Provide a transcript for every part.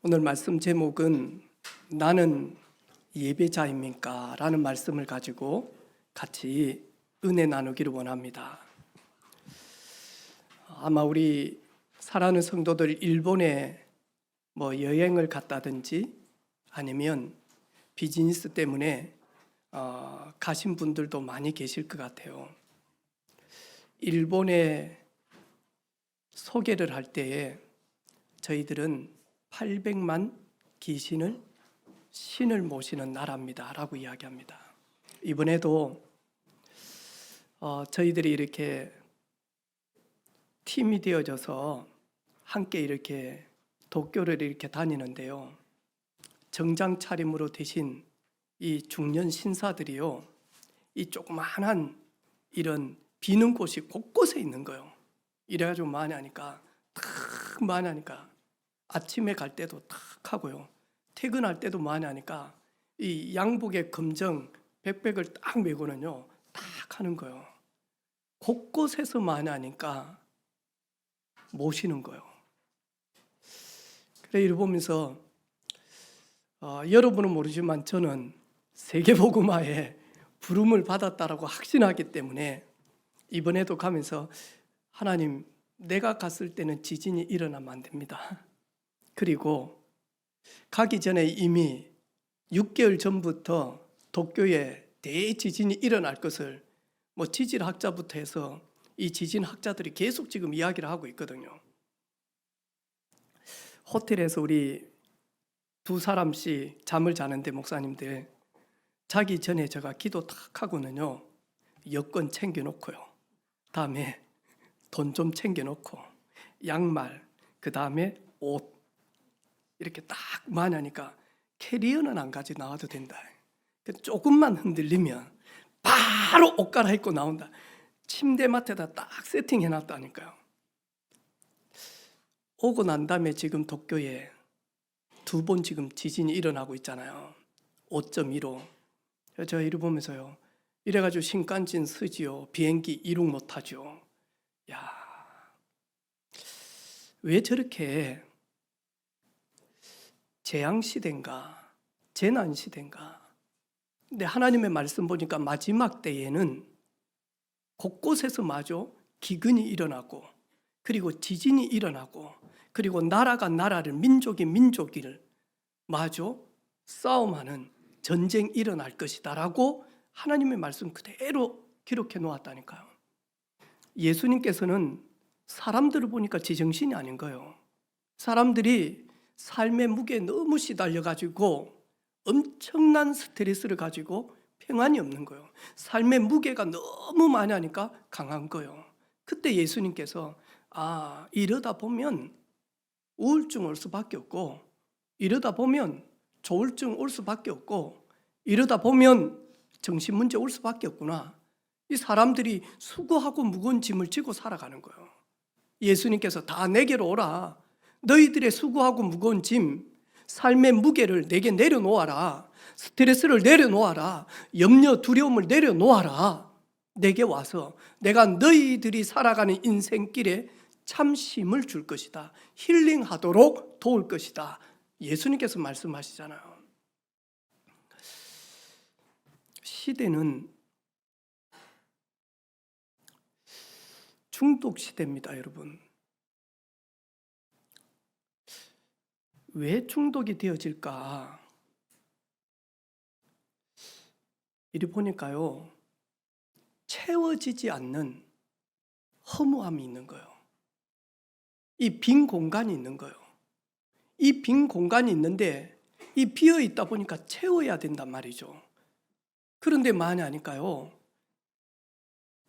오늘 말씀 제목은 나는 예배자입니까? 라는 말씀을 가지고 같이 은혜 나누기를 원합니다. 아마 우리 사랑하는 성도들 일본에 여행을 갔다든지 아니면 비즈니스 때문에 가신 분들도 많이 계실 것 같아요. 일본에 소개를 할 때에 저희들은 800만 귀신을 신을 모시는 나라입니다 라고 이야기합니다. 이번에도 저희들이 이렇게 팀이 되어져서 함께 이렇게 도쿄를 이렇게 다니는데요, 정장 차림으로 되신 이 중년 신사들이요, 이 조그마한 이런 비는 곳이 곳곳에 있는 거예요. 이래가지고 많이 하니까 아침에 갈 때도 탁 하고요, 퇴근할 때도 많이 하니까 이 양복에 검정 백백을 딱 메고는요 딱 하는 거예요. 곳곳에서 많이 하니까 모시는 거예요. 그래 이를 보면서 여러분은 모르지만 저는 세계복음화에 부름을 받았다라고 확신하기 때문에 이번에도 가면서 하나님, 내가 갔을 때는 지진이 일어나면 안 됩니다. 그리고 가기 전에 이미 6개월 전부터 도쿄에 대지진이 일어날 것을 지질학자부터 해서 이 지진학자들이 계속 지금 이야기를 하고 있거든요. 호텔에서 우리 두 사람씩 잠을 자는데 목사님들 자기 전에 제가 기도 탁 하고는요 여권 챙겨놓고요, 다음에 돈 좀 챙겨놓고 양말, 그 다음에 옷 이렇게 딱 많이 하니까 캐리어는 안 가지고 나와도 된다. 조금만 흔들리면 바로 옷 갈아입고 나온다. 침대맡에다 딱 세팅해놨다니까요. 오고 난 다음에 지금 도쿄에 2번 지금 지진이 일어나고 있잖아요. 5.15. 제가 이를 보면서요, 이래가지고 신칸진 쓰지요, 비행기 이륙 못하죠. 야, 왜 저렇게 재앙시대인가 재난시대인가. 근데 하나님의 말씀 보니까 마지막 때에는 곳곳에서 마저 기근이 일어나고, 그리고 지진이 일어나고, 그리고 나라가 나라를, 민족이 민족을 마저 싸움하는 전쟁이 일어날 것이다 라고 하나님의 말씀 그대로 기록해 놓았다니까요. 예수님께서는 사람들을 보니까 제정신이 아닌 거예요. 사람들이 삶의 무게에 너무 시달려가지고 엄청난 스트레스를 가지고 평안이 없는 거예요. 삶의 무게가 너무 많이 하니까 강한 거예요. 그때 예수님께서 이러다 보면 우울증 올 수밖에 없고, 이러다 보면 조울증 올 수밖에 없고, 이러다 보면 정신문제 올 수밖에 없구나. 이 사람들이 수고하고 무거운 짐을 지고 살아가는 거예요. 예수님께서 다 내게로 오라. 너희들의 수고하고 무거운 짐, 삶의 무게를 내게 내려놓아라. 스트레스를 내려놓아라. 염려, 두려움을 내려놓아라. 내게 와서 내가 너희들이 살아가는 인생길에 참심을 줄 것이다. 힐링하도록 도울 것이다. 예수님께서 말씀하시잖아요. 시대는 중독 시대입니다, 여러분. 왜 중독이 되어질까? 이리 보니까요, 채워지지 않는 허무함이 있는 거예요. 이 빈 공간이 있는 거예요. 이 빈 공간이 있는데 이 비어 있다 보니까 채워야 된단 말이죠. 그런데 많이 하니까요,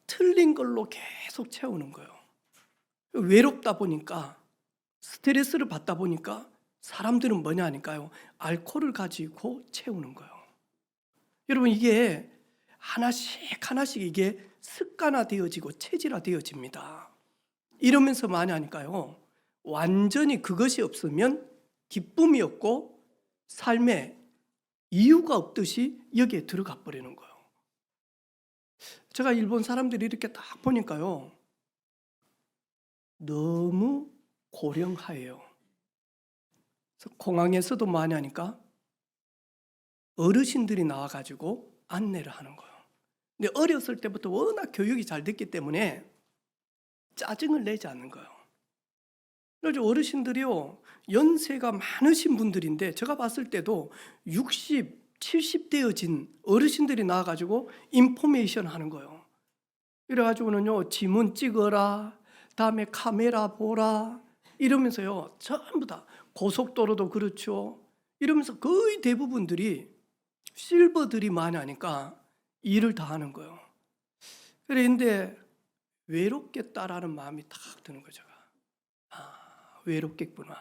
틀린 걸로 계속 채우는 거예요. 외롭다 보니까, 스트레스를 받다 보니까 사람들은 뭐냐 하니까요, 알코올을 가지고 채우는 거예요. 여러분, 이게 하나씩 이게 습관화되어지고 체질화되어집니다. 이러면서 많이 하니까요, 완전히 그것이 없으면 기쁨이 없고 삶에 이유가 없듯이 여기에 들어가 버리는 거예요. 제가 일본 사람들이 이렇게 딱 보니까요, 너무 고령하예요. 그래서 공항에서도 많이 하니까 어르신들이 나와가지고 안내를 하는 거예요. 근데 어렸을 때부터 워낙 교육이 잘 됐기 때문에 짜증을 내지 않는 거예요. 그래서 어르신들이요, 연세가 많으신 분들인데 제가 봤을 때도 60, 70대여진 어르신들이 나와가지고 인포메이션 하는 거예요. 이래가지고는요, 지문 찍어라, 다음에 카메라 보라, 이러면서요, 전부 다 고속도로도 그렇죠. 이러면서 거의 대부분들이 실버들이 많이 하니까 일을 다 하는 거예요. 그런데 외롭겠다라는 마음이 탁 드는 거죠. 아, 외롭겠구나.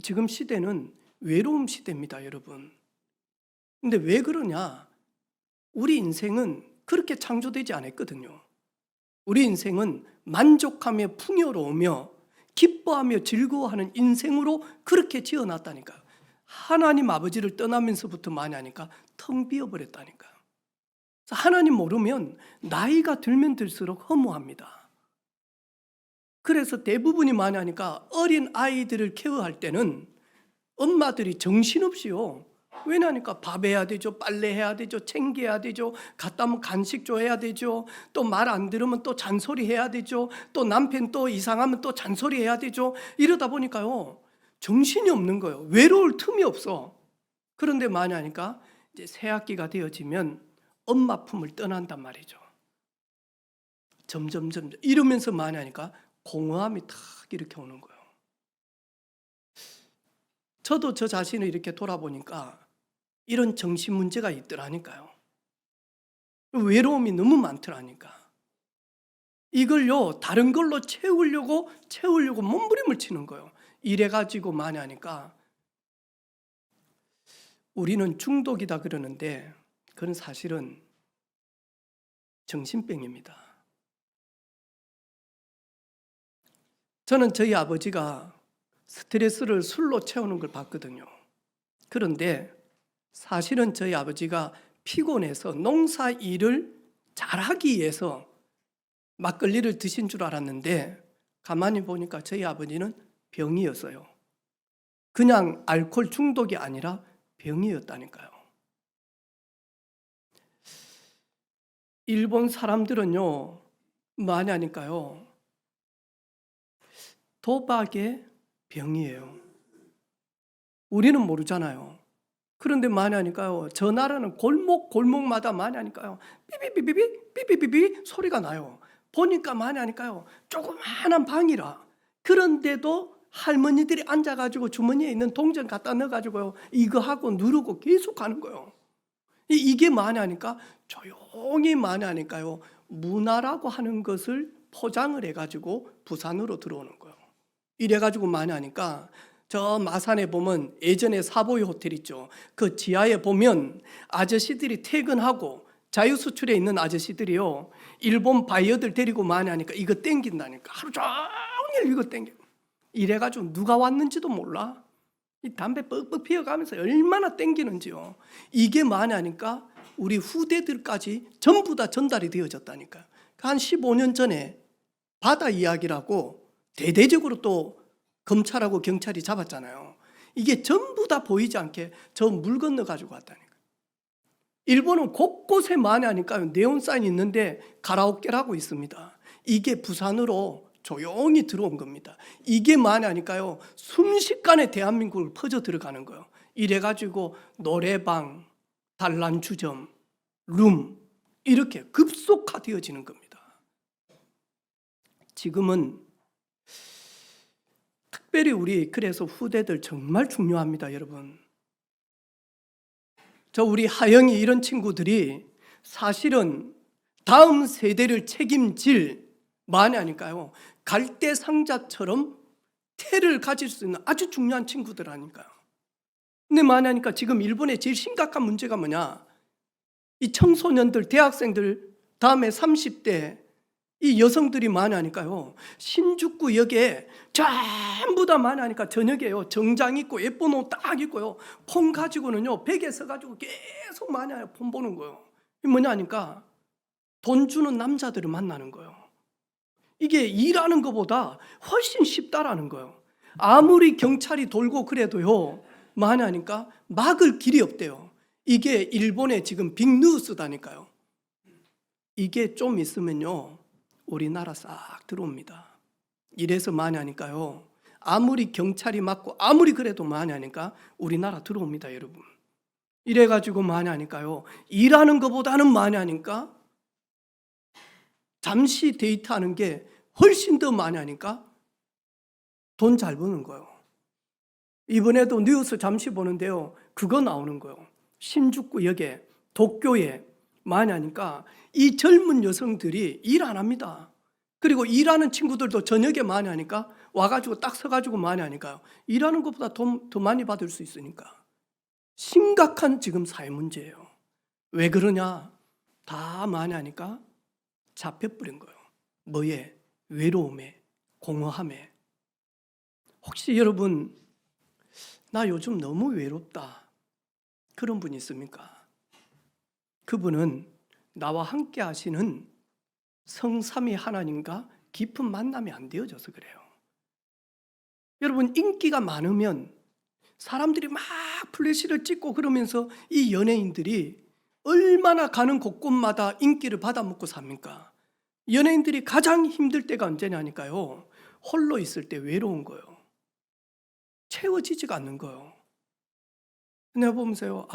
지금 시대는 외로움 시대입니다, 여러분. 근데 왜 그러냐? 우리 인생은 그렇게 창조되지 않았거든요. 우리 인생은 만족하며 풍요로우며 기뻐하며 즐거워하는 인생으로 그렇게 지어놨다니까요. 하나님 아버지를 떠나면서부터 많이 하니까 텅 비어버렸다니까요. 하나님 모르면 나이가 들면 들수록 허무합니다. 그래서 대부분이 많이 하니까 어린 아이들을 케어할 때는 엄마들이 정신없이요. 왜냐니까 밥 해야 되죠, 빨래 해야 되죠, 챙겨야 되죠, 갔다 오면 간식 줘야 되죠, 또 말 안 들으면 또 잔소리 해야 되죠, 또 남편 또 이상하면 또 잔소리 해야 되죠. 이러다 보니까요, 정신이 없는 거예요. 외로울 틈이 없어. 그런데 많이 하니까 이제 새학기가 되어지면 엄마 품을 떠난단 말이죠. 점점 이러면서 많이 하니까 공허함이 탁 이렇게 오는 거예요. 저도 저 자신을 이렇게 돌아보니까 이런 정신 문제가 있더라니까요. 외로움이 너무 많더라니까. 이걸요, 다른 걸로 채우려고 몸부림을 치는 거예요. 이래가지고 많이 하니까 우리는 중독이다 그러는데 그건 사실은 정신병입니다. 저는 저희 아버지가 스트레스를 술로 채우는 걸 봤거든요. 그런데 사실은 저희 아버지가 피곤해서 농사 일을 잘하기 위해서 막걸리를 드신 줄 알았는데 가만히 보니까 저희 아버지는 병이었어요. 그냥 알코올 중독이 아니라 병이었다니까요. 일본 사람들은요, 많이 하니까요, 도박의 병이에요. 우리는 모르잖아요. 그런데 많이 하니까요, 저 나라는 골목마다 많이 하니까요, 삐삐삐삐삐 소리가 나요. 보니까 많이 하니까요, 조그마한 방이라. 그런데도 할머니들이 앉아가지고 주머니에 있는 동전 갖다 넣어가지고요, 이거 하고 누르고 계속 가는 거예요. 이게 많이 하니까 조용히 많이 하니까요, 문화라고 하는 것을 포장을 해가지고 부산으로 들어오는 거예요. 이래가지고 많이 하니까 저 마산에 보면 예전에 사보이 호텔 있죠. 그 지하에 보면 아저씨들이 퇴근하고 자유수출에 있는 아저씨들이요, 일본 바이어들 데리고 많이 하니까 이거 땡긴다니까. 하루 종일 이거 땡겨. 이래가지고 누가 왔는지도 몰라. 이 담배 뻑뻑 피워가면서 얼마나 땡기는지요. 이게 많이 하니까 우리 후대들까지 전부 다 전달이 되어졌다니까요. 한 15년 전에 바다 이야기라고 대대적으로 또 검찰하고 경찰이 잡았잖아요. 이게 전부 다 보이지 않게 저 물 건너 가지고 왔다니까요. 일본은 곳곳에 많이 하니까 네온사인이 있는데 가라오케라고 있습니다. 이게 부산으로 조용히 들어온 겁니다. 이게 많이 하니까요, 순식간에 대한민국을 퍼져 들어가는 거예요. 이래가지고 노래방, 단란주점, 룸 이렇게 급속화되어지는 겁니다. 지금은 특별히 우리 그래서 후대들 정말 중요합니다, 여러분. 저 우리 하영이 이런 친구들이 사실은 다음 세대를 책임질 많이 하니까요, 갈대상자처럼 태를 가질 수 있는 아주 중요한 친구들 아닐까요? 근데 많이 하니까 지금 일본의 제일 심각한 문제가 뭐냐? 이 청소년들, 대학생들, 다음에 30대 이 여성들이 많이 하니까요, 신주쿠역에 전부 다 많이 하니까 저녁에요, 정장 입고 예쁜 옷 딱 입고요, 폰 가지고는요 베개 서가지고 계속 많이 해요. 폰 보는 거예요. 이게 뭐냐 하니까 돈 주는 남자들을 만나는 거예요. 이게 일하는 것보다 훨씬 쉽다라는 거예요. 아무리 경찰이 돌고 그래도요, 뭐하냐니까 막을 길이 없대요. 이게 일본의 지금 빅뉴스다니까요. 이게 좀 있으면요, 우리나라 싹 들어옵니다. 이래서 뭐하냐니까요, 아무리 경찰이 막고 아무리 그래도 뭐하냐니까 우리나라 들어옵니다, 여러분. 이래가지고 뭐하냐니까요, 일하는 것보다는 뭐하냐니까 잠시 데이트하는 게 훨씬 더 뭐하냐니까 돈 잘 버는 거예요. 이번에도 뉴스 잠시 보는데요, 그거 나오는 거예요. 신주쿠역에 도쿄에 뭐하냐니까 이 젊은 여성들이 일 안 합니다. 그리고 일하는 친구들도 저녁에 뭐하냐니까 와가지고 딱 서가지고 뭐하냐니까요, 일하는 것보다 돈 더 많이 받을 수 있으니까. 심각한 지금 사회 문제예요. 왜 그러냐? 다 뭐하냐니까 잡혀버린 거예요. 뭐에? 외로움에, 공허함에. 혹시 여러분, 나 요즘 너무 외롭다, 그런 분 있습니까? 그분은 나와 함께 하시는 성삼위 하나님과 깊은 만남이 안 되어져서 그래요. 여러분, 인기가 많으면 사람들이 막 플래시를 찍고 그러면서 이 연예인들이 얼마나 가는 곳곳마다 인기를 받아먹고 삽니까? 연예인들이 가장 힘들 때가 언제냐니까요, 홀로 있을 때 외로운 거예요. 채워지지가 않는 거예요. 내가 보면서요,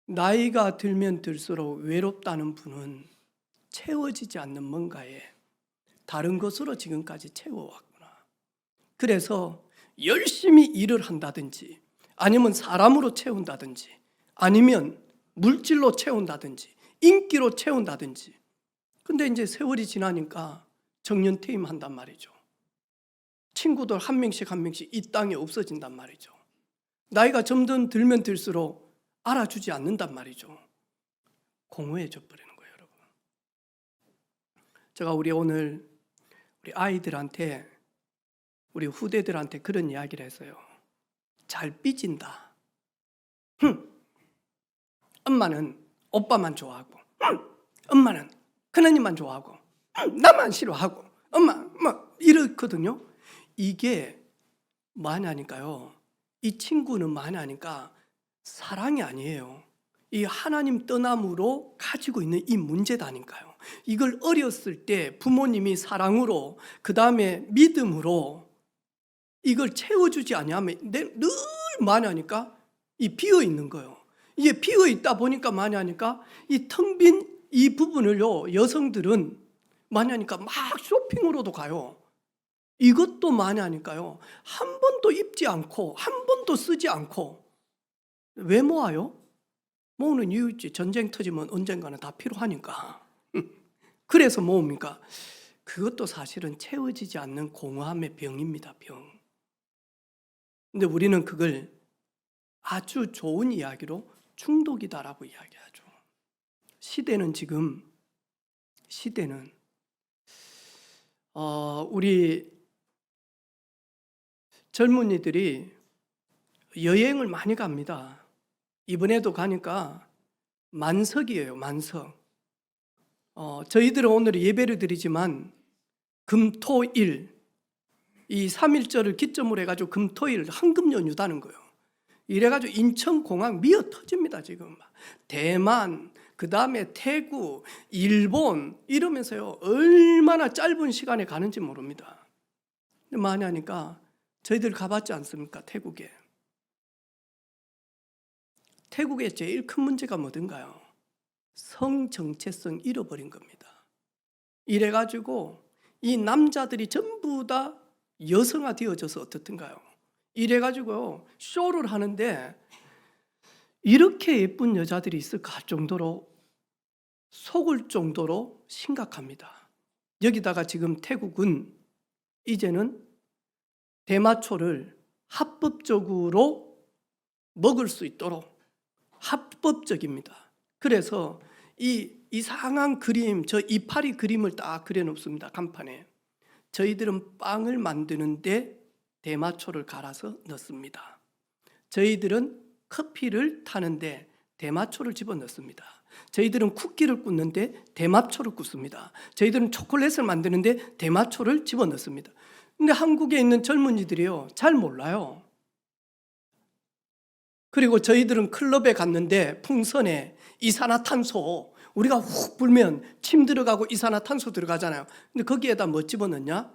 나이가 들면 들수록 외롭다는 분은 채워지지 않는 뭔가에 다른 것으로 지금까지 채워왔구나. 그래서 열심히 일을 한다든지, 아니면 사람으로 채운다든지, 아니면 물질로 채운다든지, 인기로 채운다든지. 근데 이제 세월이 지나니까 정년퇴임 한단 말이죠. 친구들 한 명씩 한 명씩 이 땅에 없어진단 말이죠. 나이가 점점 들면 들수록 알아주지 않는단 말이죠. 공허해져 버리는 거예요, 여러분. 제가 오늘 우리 아이들한테, 우리 후대들한테 그런 이야기를 했어요. 잘 삐진다. 엄마는 오빠만 좋아하고, 엄마는 큰언니만 좋아하고, 나만 싫어하고, 엄마 뭐 이렇거든요. 이게 뭐하냐니까요, 이 친구는 뭐하냐니까 사랑이 아니에요. 이 하나님 떠남으로 가지고 있는 이 문제다니까요. 이걸 어렸을 때 부모님이 사랑으로, 그 다음에 믿음으로 이걸 채워주지 아니하면 늘 뭐하냐니까 이 비어 있는 거예요. 이게 비어 있다 보니까 뭐하냐니까 이 텅 빈 이 부분을요, 여성들은 뭐하냐니까 막 쇼핑으로도 가요. 이것도 뭐하냐니까요, 한 번도 입지 않고 한 번도 쓰지 않고. 왜 모아요? 모으는 이유 있지. 전쟁 터지면 언젠가는 다 필요하니까. 그래서 모읍니까? 그것도 사실은 채워지지 않는 공허함의 병입니다, 병. 근데 우리는 그걸 아주 좋은 이야기로 중독이다라고 이야기하죠. 시대는 우리 젊은이들이 여행을 많이 갑니다. 이번에도 가니까 만석이에요, 만석. 저희들은 오늘 예배를 드리지만 금토일, 이 3.1절을 기점으로 해가지고 금토일 황금 연휴다는 거예요. 이래가지고 인천공항 미어 터집니다, 지금. 대만, 그 다음에 태국, 일본 이러면서요, 얼마나 짧은 시간에 가는지 모릅니다. 근데 많이 하니까 저희들 가봤지 않습니까? 태국의 제일 큰 문제가 뭐든가요? 성 정체성 잃어버린 겁니다. 이래가지고 이 남자들이 전부 다 여성화 되어져서 어떻든가요? 이래가지고 쇼를 하는데 이렇게 예쁜 여자들이 있을까 할 정도로, 속을 정도로 심각합니다. 여기다가 지금 태국은 이제는 대마초를 합법적으로 먹을 수 있도록 합법적입니다. 그래서 이 이상한 그림, 저 이파리 그림을 딱 그려놓습니다, 간판에. 저희들은 빵을 만드는데 대마초를 갈아서 넣습니다. 저희들은 커피를 타는데 대마초를 집어넣습니다. 저희들은 쿠키를 굽는데 대마초를 굽습니다. 저희들은 초콜릿을 만드는데 대마초를 집어넣습니다. 근데 한국에 있는 젊은이들이요, 잘 몰라요. 그리고 저희들은 클럽에 갔는데 풍선에 이산화탄소, 우리가 훅 불면 침 들어가고 이산화탄소 들어가잖아요. 근데 거기에다 뭐 집어넣냐?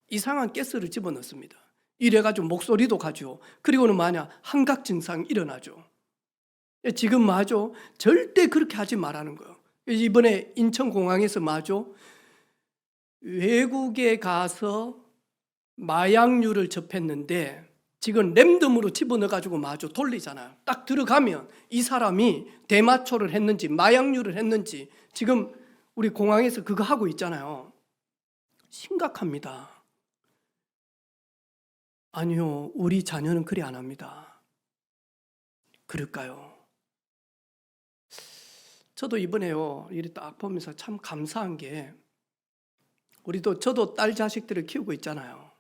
이상한 가스를 집어넣습니다. 이래가지고 목소리도 가죠. 그리고는 만약 환각 증상이 일어나죠. 지금 마죠. 절대 그렇게 하지 말라는 거예요. 이번에 인천공항에서 마죠. 외국에 가서 마약류를 접했는데 지금 랜덤으로 집어넣어가지고 마주 돌리잖아요. 딱 들어가면 이 사람이 대마초를 했는지 마약류를 했는지 지금 우리 공항에서 그거 하고 있잖아요. 심각합니다. 아니요, 우리 자녀는 그리 안 합니다. 그럴까요? 저도 이번에요, 이리 딱 보면서 참 감사한 게 저도 딸 자식들을 키우고 있잖아요.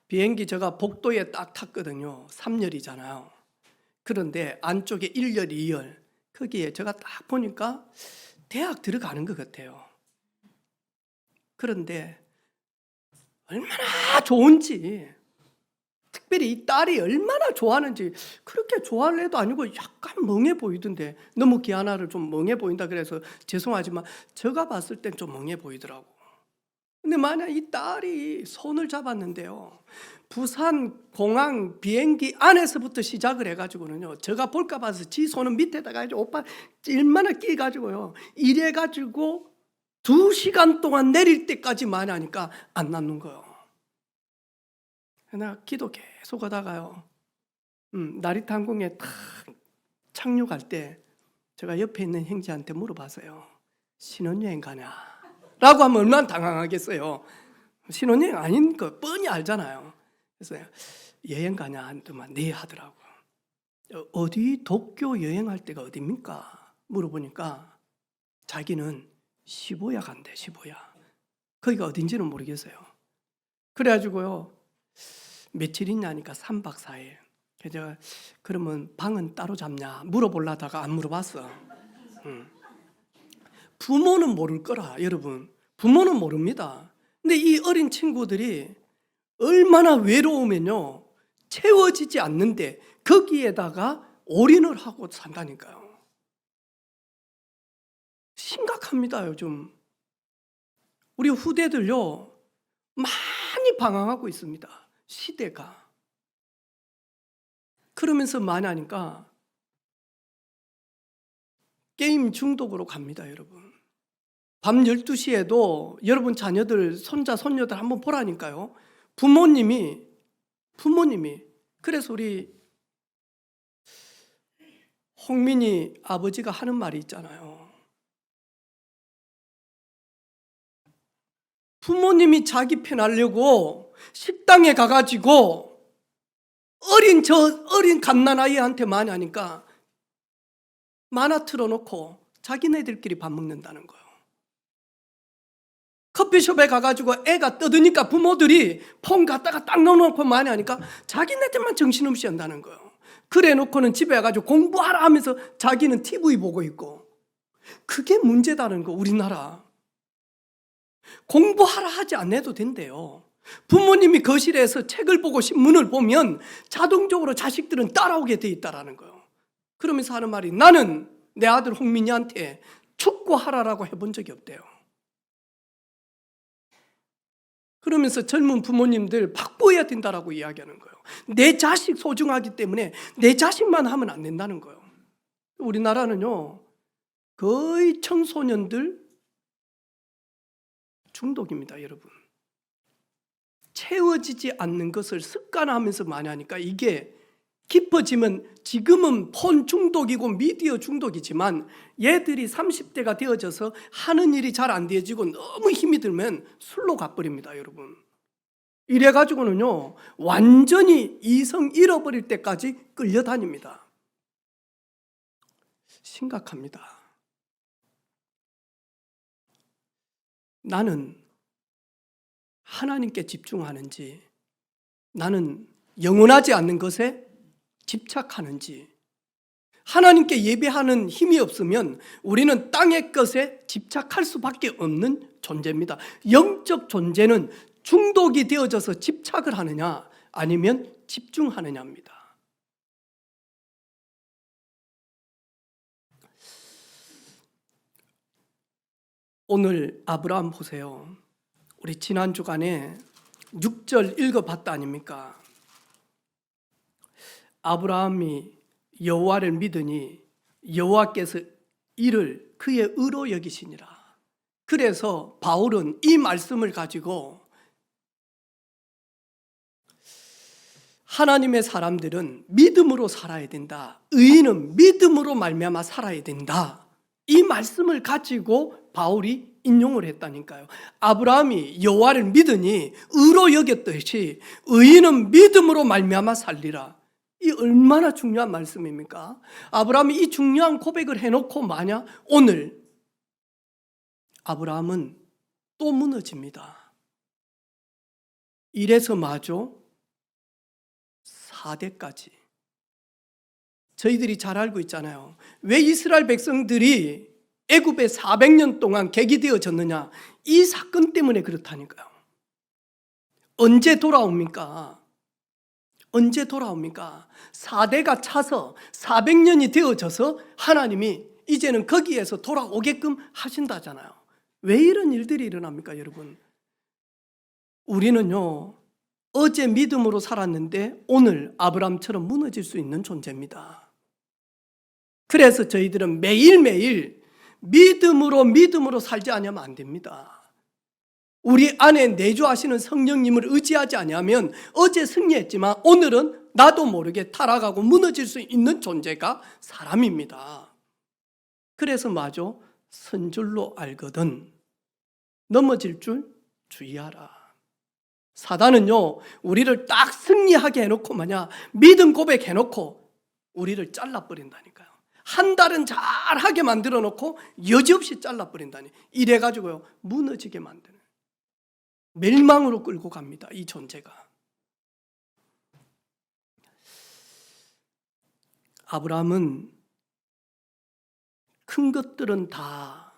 비행기 제가 복도에 딱 탔거든요. 3열이잖아요. 그런데 안쪽에 1열, 2열 거기에 제가 딱 보니까 대학 들어가는 것 같아요. 그런데 얼마나 좋은지, 특별히 이 딸이 얼마나 좋아하는지, 그렇게 좋아할 애도 아니고 약간 멍해 보이던데, 너무 기아나를 좀 멍해 보인다 그래서 죄송하지만 제가 봤을 땐 좀 멍해 보이더라고. 근데 만약 이 딸이 손을 잡았는데요, 부산 공항 비행기 안에서부터 시작을 해가지고는요, 제가 볼까 봐서 지 손은 밑에다가 이제 오빠 얼마나 끼가지고요, 이래가지고 2시간 동안 내릴 때까지만 하니까 안 낫는 거예요. 내가 기도 계속 하다가요, 나리타 항공에 탁 착륙할 때 제가 옆에 있는 형제한테 물어봤어요. 신혼여행 가냐? 라고 하면 얼마나 당황하겠어요. 신혼여행 아닌 거 뻔히 알잖아요. 그래서 여행 가냐 한테만 네 하더라고요. 어디 도쿄 여행할 때가 어디입니까? 물어보니까 자기는 시부야 간대. 시부야. 거기가 어딘지는 모르겠어요. 그래가지고요, 며칠 있냐니까 3박 4일. 제가 그러면 방은 따로 잡냐 물어보려다가 안 물어봤어. 부모는 모를 거라, 여러분. 부모는 모릅니다. 근데 이 어린 친구들이 얼마나 외로우면요, 채워지지 않는데 거기에다가 올인을 하고 산다니까요. 심각합니다. 요즘 우리 후대들요, 많이 방황하고 있습니다. 시대가. 그러면서 많이 하니까 게임 중독으로 갑니다. 여러분, 밤 12시에도 여러분 자녀들, 손자, 손녀들 한번 보라니까요. 부모님이 그래서 우리 홍민이 아버지가 하는 말이 있잖아요. 부모님이 자기 편하려고 식당에 가가지고 어린 갓난아이한테 많이 하니까 만화 틀어놓고 자기네들끼리 밥 먹는다는 거예요. 커피숍에 가가지고 애가 떠드니까 부모들이 폰 갖다가 딱 넣어놓고 많이 하니까 자기네들만 정신없이 한다는 거예요. 그래 놓고는 집에 가가지고 공부하라 하면서 자기는 TV 보고 있고. 그게 문제다는 거. 우리나라 공부하라 하지 않아도 된대요. 부모님이 거실에서 책을 보고 신문을 보면 자동적으로 자식들은 따라오게 돼 있다라는 거예요. 그러면서 하는 말이, 나는 내 아들 홍민이한테 축구하라라고 해본 적이 없대요. 그러면서 젊은 부모님들 바꿔야 된다라고 이야기하는 거예요. 내 자식 소중하기 때문에 내 자식만 하면 안 된다는 거예요. 우리나라는요, 거의 청소년들 중독입니다. 여러분, 채워지지 않는 것을 습관하면서 많이 하니까 이게 깊어지면, 지금은 폰 중독이고 미디어 중독이지만 얘들이 30대가 되어져서 하는 일이 잘 안 되어지고 너무 힘이 들면 술로 가버립니다. 여러분, 이래가지고는요, 완전히 이성 잃어버릴 때까지 끌려다닙니다. 심각합니다. 나는 하나님께 집중하는지, 나는 영원하지 않는 것에 집착하는지. 하나님께 예배하는 힘이 없으면 우리는 땅의 것에 집착할 수밖에 없는 존재입니다. 영적 존재는 중독이 되어져서 집착을 하느냐 아니면 집중하느냐입니다. 오늘 아브라함 보세요. 우리 지난 주간에 6절 읽어봤다 아닙니까? 아브라함이 여호와를 믿으니 여호와께서 이를 그의 의로 여기시니라. 그래서 바울은 이 말씀을 가지고 하나님의 사람들은 믿음으로 살아야 된다. 의인은 믿음으로 말미암아 살아야 된다. 이 말씀을 가지고 바울이 인용을 했다니까요. 아브라함이 여호와를 믿으니 의로 여겼듯이 의인은 믿음으로 말미암아 살리라. 이 얼마나 중요한 말씀입니까? 아브라함이 이 중요한 고백을 해놓고 만약 오늘 아브라함은 또 무너집니다. 이래서 마저 4대까지. 저희들이 잘 알고 있잖아요. 왜 이스라엘 백성들이 애굽에 400년 동안 객이되어졌느냐? 이 사건 때문에 그렇다니까요. 언제 돌아옵니까? 언제 돌아옵니까? 4대가 차서 400년이 되어져서 하나님이 이제는 거기에서 돌아오게끔 하신다잖아요. 왜 이런 일들이 일어납니까, 여러분? 우리는요, 어제 믿음으로 살았는데 오늘 아브라함처럼 무너질 수 있는 존재입니다. 그래서 저희들은 매일매일 믿음으로 살지 않으면 안 됩니다. 우리 안에 내주하시는 성령님을 의지하지 않으면 어제 승리했지만 오늘은 나도 모르게 타락하고 무너질 수 있는 존재가 사람입니다. 그래서 마저 선줄로 알거든 넘어질 줄 주의하라. 사단은요, 우리를 딱 승리하게 해놓고 마냥 믿음 고백해놓고 우리를 잘라버린다니까요. 한 달은 잘하게 만들어 놓고 여지없이 잘라버린다니. 이래가지고요, 무너지게 만드는, 멸망으로 끌고 갑니다, 이 존재가. 아브라함은 큰 것들은 다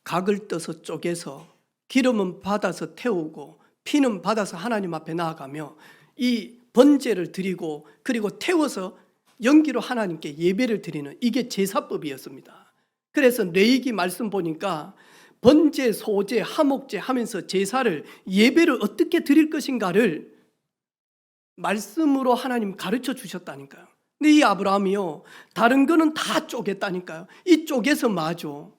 각을 떠서 쪼개서 기름은 받아서 태우고 피는 받아서 하나님 앞에 나아가며 이 번제를 드리고 그리고 태워서 연기로 하나님께 예배를 드리는, 이게 제사법이었습니다. 그래서 레위기 말씀 보니까 번제, 소제, 화목제 하면서 제사를, 예배를 어떻게 드릴 것인가를 말씀으로 하나님 가르쳐 주셨다니까요. 근데 이 아브라함이요, 다른 거는 다 쪼갰다니까요. 이 쪼개서 마저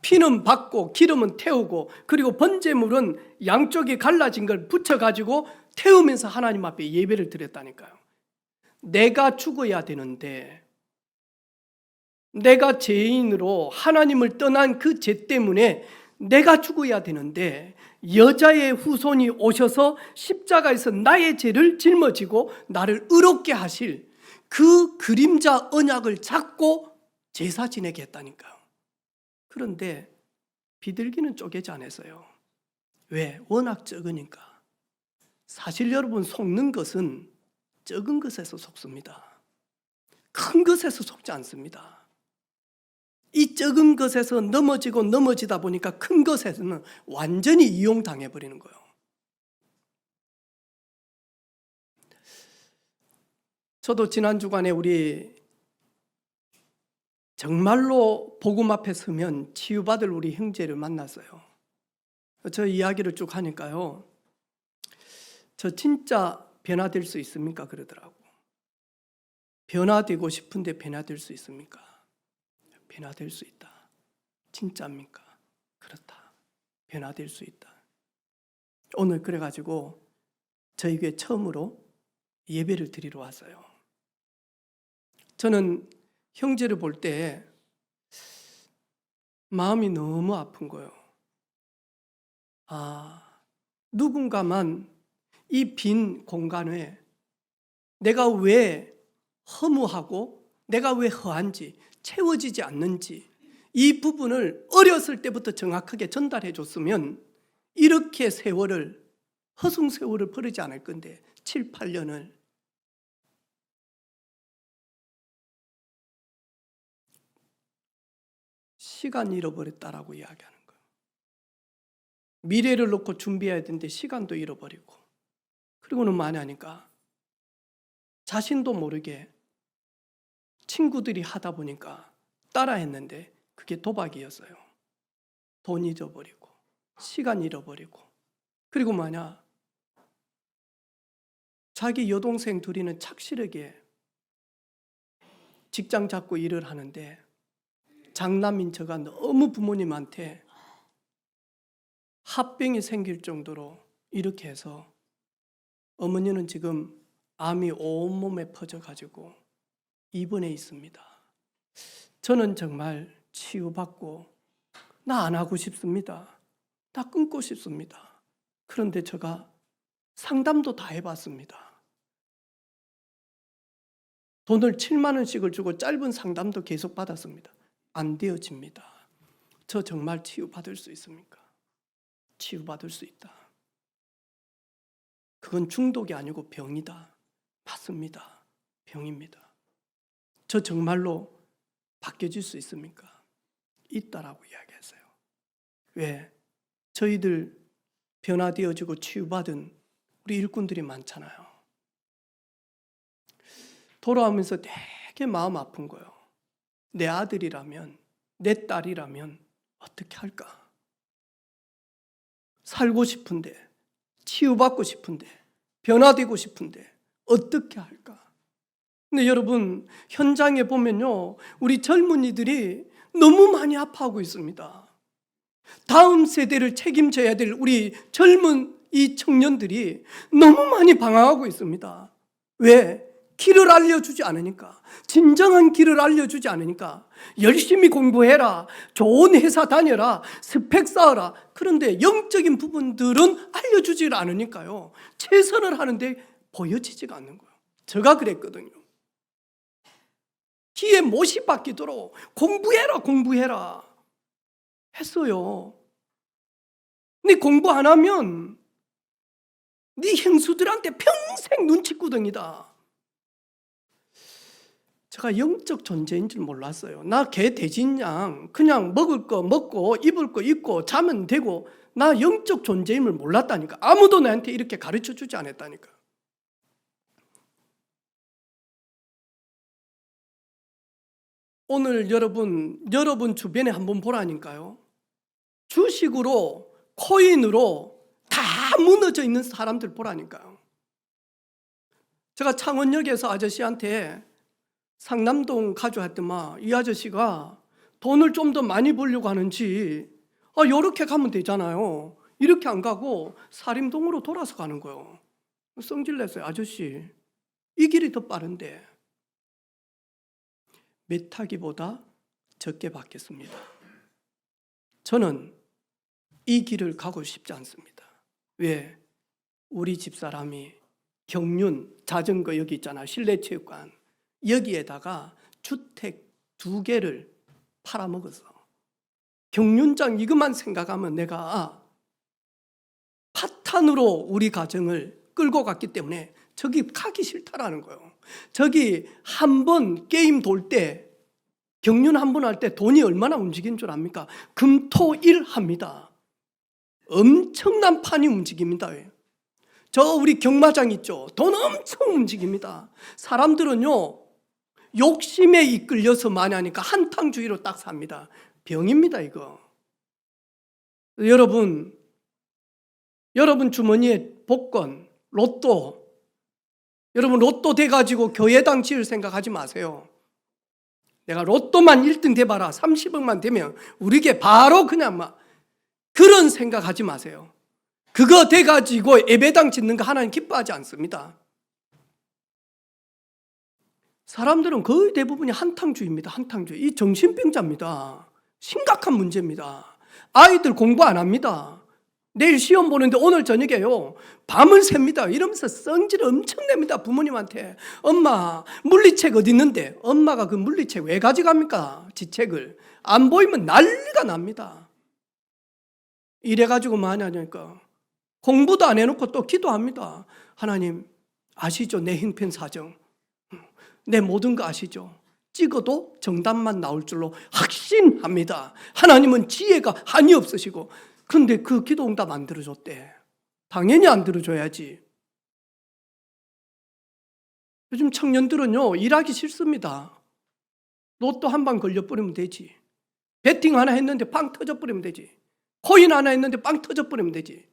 피는 받고 기름은 태우고 그리고 번제물은 양쪽에 갈라진 걸 붙여가지고 태우면서 하나님 앞에 예배를 드렸다니까요. 내가 죽어야 되는데, 내가 죄인으로 하나님을 떠난 그 죄 때문에 내가 죽어야 되는데 여자의 후손이 오셔서 십자가에서 나의 죄를 짊어지고 나를 의롭게 하실 그 그림자 언약을 잡고 제사 지내게 했다니까요. 그런데 비둘기는 쪼개지 않았어요. 왜? 워낙 적으니까. 사실 여러분, 속는 것은 적은 것에서 속습니다. 큰 것에서 속지 않습니다. 이 적은 것에서 넘어지다 보니까 큰 것에서는 완전히 이용당해버리는 거예요. 저도 지난 주간에 우리 정말로 복음 앞에 서면 치유받을 우리 형제를 만났어요. 저 이야기를 쭉 하니까요, 저 진짜 변화될 수 있습니까? 그러더라고. 변화되고 싶은데 변화될 수 있습니까? 변화될 수 있다. 진짜입니까? 그렇다. 변화될 수 있다. 오늘 그래가지고 저희 교회 처음으로 예배를 드리러 왔어요. 저는 형제를 볼 때 마음이 너무 아픈 거예요. 누군가만 이 빈 공간에 내가 왜 허무하고 내가 왜 허한지, 채워지지 않는지, 이 부분을 어렸을 때부터 정확하게 전달해 줬으면 이렇게 허송 세월을 버리지 않을 건데 7, 8년을. 시간 잃어버렸다라고 이야기하는 거예요. 미래를 놓고 준비해야 되는데 시간도 잃어버리고, 그리고는 많이 하니까 자신도 모르게 친구들이 하다 보니까 따라 했는데 그게 도박이었어요. 돈 잊어버리고 시간 잃어버리고, 그리고 만약 자기 여동생 둘이는 착실하게 직장 잡고 일을 하는데 장남인 저가 너무 부모님한테 합병이 생길 정도로 이렇게 해서 어머니는 지금 암이 온몸에 퍼져가지고 입원해 있습니다. 저는 정말 치유받고 나 안 하고 싶습니다. 나 끊고 싶습니다. 그런데 제가 상담도 다 해봤습니다. 돈을 7만 원씩을 주고 짧은 상담도 계속 받았습니다. 안 되어집니다. 저 정말 치유받을 수 있습니까? 치유받을 수 있다. 그건 중독이 아니고 병이다. 맞습니다. 병입니다. 저 정말로 바뀌어질 수 있습니까? 있다라고 이야기했어요. 왜? 저희들 변화되어지고 치유받은 우리 일꾼들이 많잖아요. 돌아오면서 되게 마음 아픈 거예요. 내 아들이라면, 내 딸이라면 어떻게 할까? 살고 싶은데, 치유받고 싶은데, 변화되고 싶은데 어떻게 할까? 근데 여러분, 현장에 보면요, 우리 젊은이들이 너무 많이 아파하고 있습니다. 다음 세대를 책임져야 될 우리 젊은 이 청년들이 너무 많이 방황하고 있습니다. 왜? 길을 알려주지 않으니까. 진정한 길을 알려주지 않으니까. 열심히 공부해라, 좋은 회사 다녀라, 스펙 쌓아라. 그런데 영적인 부분들은 알려주지 않으니까요, 최선을 하는데 보여지지가 않는 거예요. 제가 그랬거든요. 기회 못이 바뀌도록 공부해라 했어요. 근데 공부 안 하면 네 형수들한테 평생 눈치구덩이다. 제가 영적 존재인 줄 몰랐어요. 나 개 돼지냥 그냥 먹을 거 먹고 입을 거 입고 자면 되고, 나 영적 존재임을 몰랐다니까. 아무도 나한테 이렇게 가르쳐 주지 않았다니까. 오늘 여러분 주변에 한번 보라니까요. 주식으로, 코인으로 다 무너져 있는 사람들 보라니까요. 제가 창원역에서 아저씨한테 상남동 가져왔더만 이 아저씨가 돈을 좀 더 많이 벌려고 하는지, 요렇게 가면 되잖아요. 이렇게 안 가고 사림동으로 돌아서 가는 거예요. 성질냈어요. 아저씨, 이 길이 더 빠른데. 메타기보다 적게 받겠습니다. 저는 이 길을 가고 싶지 않습니다. 왜? 우리 집사람이 경륜, 자전거 여기 있잖아, 실내체육관, 여기에다가 주택 2개를 팔아먹었어. 경륜장 이것만 생각하면 내가 파탄으로 우리 가정을 끌고 갔기 때문에 저기 가기 싫다라는 거예요. 저기 한 번 게임 돌 때, 경륜 한 번 할 때 돈이 얼마나 움직이는 줄 압니까? 금토일 합니다. 엄청난 판이 움직입니다. 저 우리 경마장 있죠? 돈 엄청 움직입니다. 사람들은요, 욕심에 이끌려서 많이 하니까 한탕주의로 딱 삽니다. 병입니다, 이거. 여러분 주머니에 복권, 로또, 여러분 로또 돼가지고 교회당 지을 생각하지 마세요. 내가 로또만 1등 돼봐라, 30억만 되면 우리게 바로 그냥 막 그런 생각하지 마세요. 그거 돼가지고 예배당 짓는 거 하나님 기뻐하지 않습니다. 사람들은 거의 대부분이 한탕주의입니다. 한탕주의. 이 정신병자입니다. 심각한 문제입니다. 아이들 공부 안 합니다. 내일 시험 보는데 오늘 저녁에요, 밤을 샙니다. 이러면서 성질을 엄청 냅니다. 부모님한테. 엄마, 물리책 어디 있는데? 엄마가 그 물리책 왜 가져갑니까? 지책을. 안 보이면 난리가 납니다. 이래가지고 많이 하니까 공부도 안 해놓고 또 기도합니다. 하나님, 아시죠? 내 형편 사정, 내 모든 거 아시죠? 찍어도 정답만 나올 줄로 확신합니다. 하나님은 지혜가 한이 없으시고 근데 그 기도 응답 안 들어줬대. 당연히 안 들어줘야지. 요즘 청년들은요, 일하기 싫습니다. 로또 한 방 걸려버리면 되지. 배팅 하나 했는데 빵 터져버리면 되지. 코인 하나 했는데 빵 터져버리면 되지.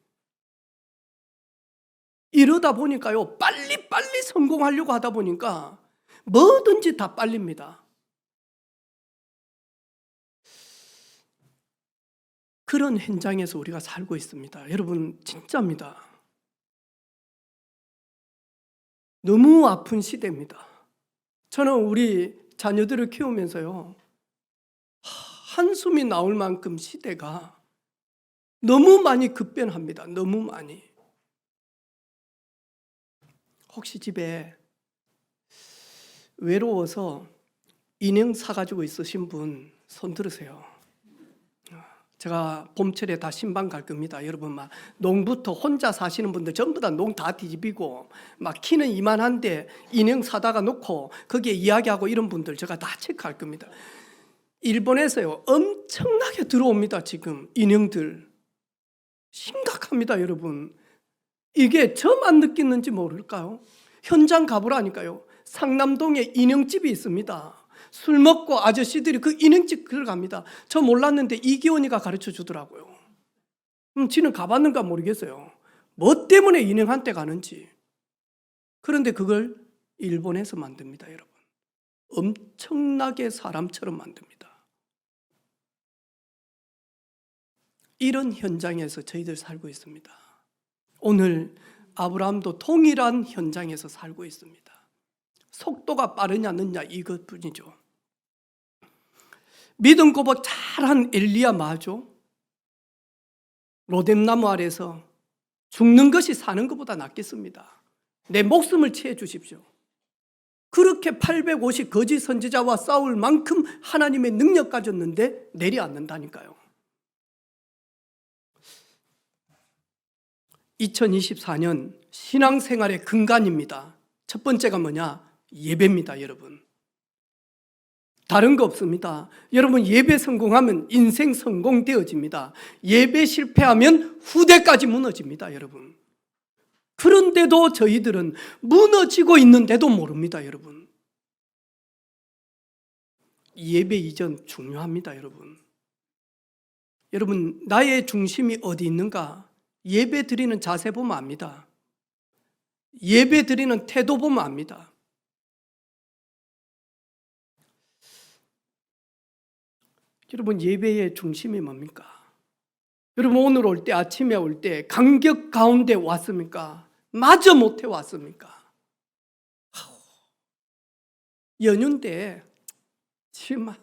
이러다 보니까요, 빨리빨리 성공하려고 하다 보니까 뭐든지 다 빨립니다. 그런 현장에서 우리가 살고 있습니다. 여러분, 진짜입니다. 너무 아픈 시대입니다. 저는 우리 자녀들을 키우면서요, 한숨이 나올 만큼 시대가 너무 많이 급변합니다. 너무 많이. 혹시 집에 외로워서 인형 사가지고 있으신 분 손 들으세요. 제가 봄철에 다 신방 갈 겁니다. 여러분, 막 농부터 혼자 사시는 분들 전부 다 농 다 뒤집히고 막 키는 이만한데 인형 사다가 놓고 거기에 이야기하고 이런 분들 제가 다 체크할 겁니다. 일본에서요, 엄청나게 들어옵니다. 지금 인형들 심각합니다. 여러분, 이게 저만 느끼는지 모를까요? 현장 가보라니까요. 상남동에 인형집이 있습니다. 술 먹고 아저씨들이 그 인형집 들어갑니다. 저 몰랐는데 이기원이가 가르쳐 주더라고요. 지는 가봤는가 모르겠어요. 뭐 때문에 인형 한테 가는지. 그런데 그걸 일본에서 만듭니다, 여러분. 엄청나게 사람처럼 만듭니다. 이런 현장에서 저희들 살고 있습니다. 오늘 아브라함도 동일한 현장에서 살고 있습니다. 속도가 빠르냐 늦냐 이것뿐이죠. 믿음 고백 잘한 엘리야 마죠. 로뎀나무 아래서 죽는 것이 사는 것보다 낫겠습니다. 내 목숨을 취해 주십시오. 그렇게 850 거짓 선지자와 싸울 만큼 하나님의 능력 가졌는데 내려앉는다니까요. 2024년 신앙생활의 근간입니다. 첫 번째가 뭐냐? 예배입니다, 여러분. 다른 거 없습니다. 여러분, 예배 성공하면 인생 성공되어집니다. 예배 실패하면 후대까지 무너집니다, 여러분. 그런데도 저희들은 무너지고 있는데도 모릅니다, 여러분. 예배 이전 중요합니다, 여러분. 여러분, 나의 중심이 어디 있는가? 예배 드리는 자세 보면 압니다. 예배 드리는 태도 보면 압니다. 여러분, 예배의 중심이 뭡니까? 여러분, 오늘 올 때, 아침에 올 때 감격 가운데 왔습니까? 마저 못해 왔습니까? 연휴인데 지금 막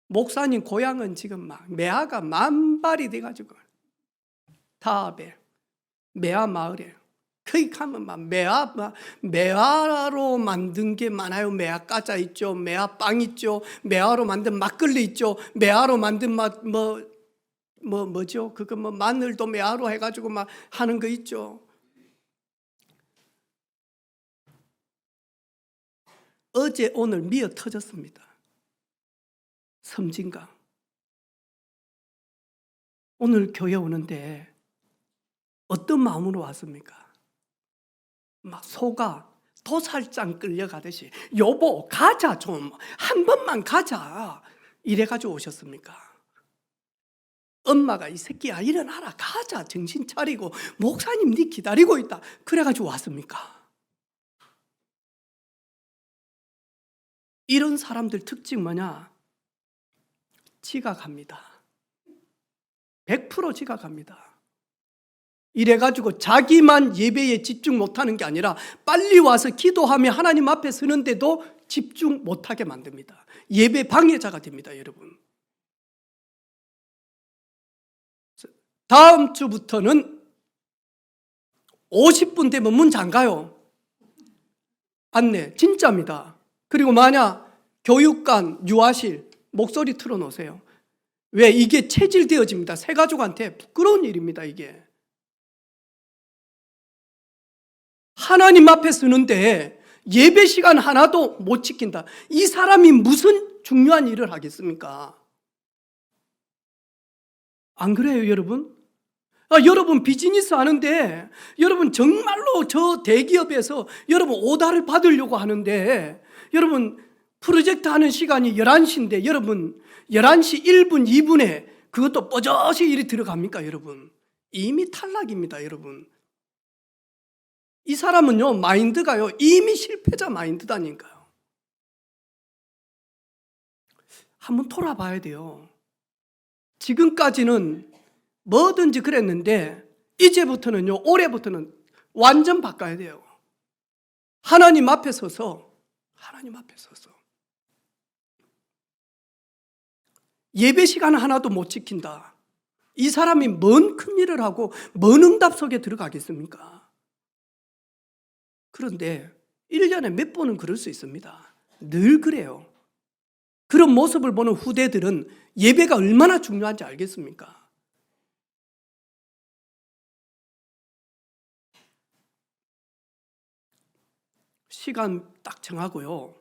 목사님 고향은 지금 막 매화가 만발이 돼가지고 다합에 매화 마을에 거기 가면 막 매화로 만든 게 많아요. 매화 과자 있죠, 매화 빵 있죠, 매화로 만든 막걸리 있죠, 매화로 만든 뭐죠? 그거 뭐 마늘도 매화로 해가지고 막 하는 거 있죠. 어제 오늘 미어 터졌습니다. 섬진강. 오늘 교회 오는데 어떤 마음으로 왔습니까? 막 소가 도살장 끌려가듯이 여보 가자, 좀 한 번만 가자 이래가지고 오셨습니까? 엄마가 이 새끼야 일어나라, 가자, 정신 차리고 목사님 네 기다리고 있다 그래가지고 왔습니까? 이런 사람들 특징 뭐냐? 지각합니다. 100% 지각합니다. 이래가지고 자기만 예배에 집중 못하는 게 아니라 빨리 와서 기도하며 하나님 앞에 서는데도 집중 못하게 만듭니다. 예배 방해자가 됩니다, 여러분. 다음 주부터는 50분 되면 문 잠가요. 안내 진짜입니다. 그리고 만약 교육관, 유아실 목소리 틀어놓으세요. 왜? 이게 체질되어집니다. 새 가족한테 부끄러운 일입니다, 이게. 하나님 앞에 서는데 예배 시간 하나도 못 지킨다. 이 사람이 무슨 중요한 일을 하겠습니까? 안 그래요, 여러분? 여러분 비즈니스 하는데, 여러분 정말로 저 대기업에서 여러분 오다를 받으려고 하는데, 여러분 프로젝트 하는 시간이 11시인데 여러분 11시 1분 2분에 그것도 뽀젓이 일이 들어갑니까? 여러분 이미 탈락입니다. 여러분 이 사람은요 마인드가요 이미 실패자 마인드다니까요. 한번 돌아봐야 돼요. 지금까지는 뭐든지 그랬는데 이제부터는요, 올해부터는 완전 바꿔야 돼요. 하나님 앞에 서서 예배 시간 하나도 못 지킨다. 이 사람이 뭔 큰일을 하고 뭔 응답 속에 들어가겠습니까? 그런데 1년에 몇 번은 그럴 수 있습니다. 늘 그래요. 그런 모습을 보는 후대들은 예배가 얼마나 중요한지 알겠습니까? 시간 딱 정하고요.